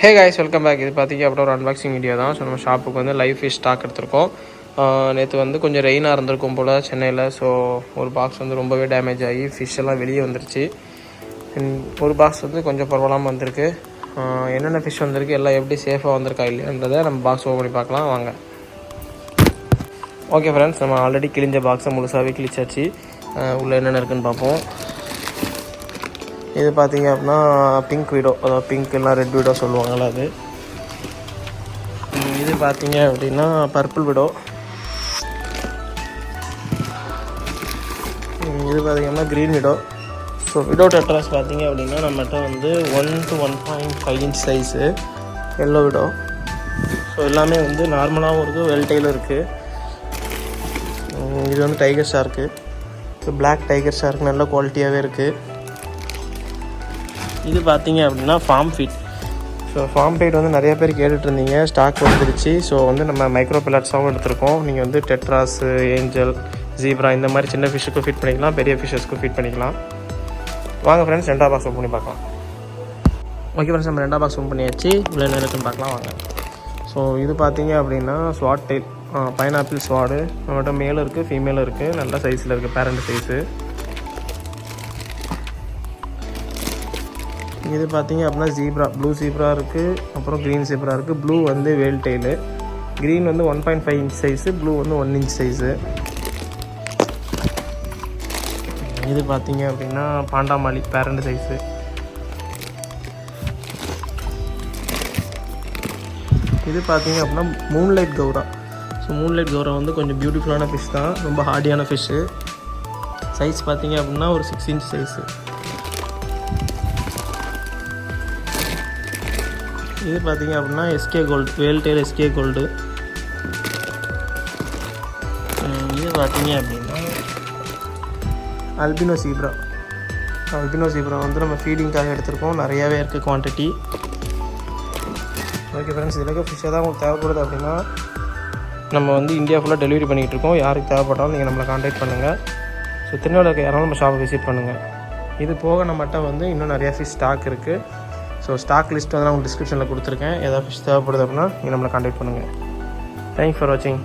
Hey guys, welcome back. இது பார்த்திங்க அப்புறம் ஒரு அன்பாக்சிங் வீடியோ தான். ஸோ நம்ம ஷாப்புக்கு வந்து லைவ் ஃபிஷ் ஸ்டாக் எடுத்திருக்கோம். நேற்று வந்து கொஞ்சம் ரெயினாக இருந்திருக்கும் போல் சென்னையில். ஸோ ஒரு பாக்ஸ் வந்து ரொம்பவே டேமேஜ் ஆகி ஃபிஷ் எல்லாம் வெளியே வந்துருச்சு. ஒரு பாக்ஸ் வந்து கொஞ்சம் பரவாயில்லாமல் வந்திருக்கு. என்னென்ன ஃபிஷ் வந்திருக்கு, எல்லாம் எப்படி சேஃபாக வந்திருக்கா இல்லைன்றதை நம்ம பாக்ஸ் ஓப்பன் பண்ணி பார்க்கலாம் வாங்க. ஓகே ஃப்ரெண்ட்ஸ், நம்ம ஆல்ரெடி கிழிஞ்ச பாக்ஸை முழுசாகவே கிழிச்சாச்சு. உள்ளே என்னென்ன இருக்குதுன்னு பார்ப்போம். இது பார்த்திங்க அப்படின்னா பிங்க் வீடோ, அதாவது பிங்க் எல்லாம் ரெட் வீடோ சொல்லுவாங்கள்ல அது. இது பார்த்திங்க அப்படின்னா பர்பிள் வீடோ. இது பார்த்திங்கன்னா க்ரீன் வீடோ. ஸோ விடோ டெட்ராஸ் பார்த்திங்க அப்படின்னா நம்மகிட்ட வந்து 1 to 1.5 inch சைஸு எல்லோ விடோ. ஸோ எல்லாமே வந்து நார்மலாகவும் இருக்குது, வெல்டைலும் இருக்குது. இது வந்து tiger shark. So black tiger shark நல்ல குவாலிட்டியாகவே இருக்குது. இது பார்த்திங்க அப்படின்னா farm feed. So farm feed வந்து நிறைய பேர் கேட்டுட்ருந்தீங்க, ஸ்டாக் வந்துருச்சு. ஸோ வந்து நம்ம மைக்ரோ பில்லட்ஸாகவும் எடுத்திருக்கோம். நீங்கள் வந்து டெட்ராஸு, ஏஞ்சல், ஜீப்ரா இந்த மாதிரி சின்ன ஃபிஷ்ஷுக்கும் ஃபிட் பண்ணிக்கலாம், பெரிய ஃபிஷ்ஷஸ்க்கும் ஃபிட் பண்ணிக்கலாம். வாங்க ஃப்ரெண்ட்ஸ், ரெண்டாவது பாக்ஸ் ஓப்பன் பண்ணி பார்க்கலாம். ஓகே ஃப்ரெண்ட்ஸ், நம்ம ரெண்டாவது பாக்ஸ் ஓப்பன் பண்ணியாச்சு. இவ்வளோ நேரத்துன்னு பார்க்கலாம் வாங்க. ஸோ இது பார்த்திங்க அப்படின்னா ஸ்வாட் டைல், பைனாப்பிள் ஸ்வாடு. நம்மகிட்ட மேலும் இருக்குது, ஃபீமேலும் இருக்குது. நல்ல சைஸில் இருக்குது, பேரண்ட் சைஸு. இது பார்த்திங்க அப்படின்னா ஜீப்ரா, ப்ளூ ஜீப்ரா இருக்குது, அப்புறம் க்ரீன் ஜீப்ரா இருக்குது. ப்ளூ வந்து வேல் டெயிலு, க்ரீன் வந்து 1.5 inch சைஸு, ப்ளூ வந்து 1 inch சைஸு. இது பார்த்திங்க அப்படின்னா பாண்டாமாலி, பேரண்ட் சைஸு. இது பார்த்திங்க அப்படின்னா மூன்லைட் கௌரா. ஸோ மூன்லைட் கௌரா வந்து கொஞ்சம் பியூட்டிஃபுல்லான ஃபிஷ் தான், ரொம்ப ஹார்டியான ஃபிஷ்ஷு. சைஸ் பார்த்திங்க அப்படின்னா ஒரு 6 inch சைஸு. இது பார்த்திங்க அப்படின்னா எஸ்கே கோல்டு, வேல் டெயில் எஸ்கே கோல்டு. இது பார்த்திங்க அப்படின்னா அல்பினோ ஜீப்ரா. அல்பினோ ஜீப்ரா வந்து நம்ம ஃபீடிங்காக எடுத்திருக்கோம், நிறையாவே இருக்குது குவான்டிட்டி. ஓகே ஃப்ரெண்ட்ஸ், இதில் ஃபிஷ்ஷாக தான் உங்களுக்கு தேவைப்படுது அப்படின்னா நம்ம வந்து இந்தியா ஃபுல்லாக டெலிவரி பண்ணிகிட்டு இருக்கோம். யாருக்கு தேவைப்பட்டாலும் நீங்கள் நம்மளை கான்டாக்ட் பண்ணுங்கள். ஸோ திருநெல்வேலியில் இருக்க யாராலும் நம்ம ஷாப்பை விசிட் பண்ணுங்கள். இது போக நம்மகிட்ட வந்து இன்னும் நிறையா ஃபிஷ் ஸ்டாக் இருக்குது. ஸோ ஸ்டாக் லிஸ்ட் வந்து நான் உங்களுக்கு டிஸ்கிரிப்ஷனில் கொடுத்துருக்கேன். ஏதாவது ஃபிஷ் தேவைப்படுது அப்படின்னா நீங்கள் நம்மளை கான்டாக்ட் பண்ணுங்கள். தேங்க்ஸ் ஃபார் வாட்சிங்.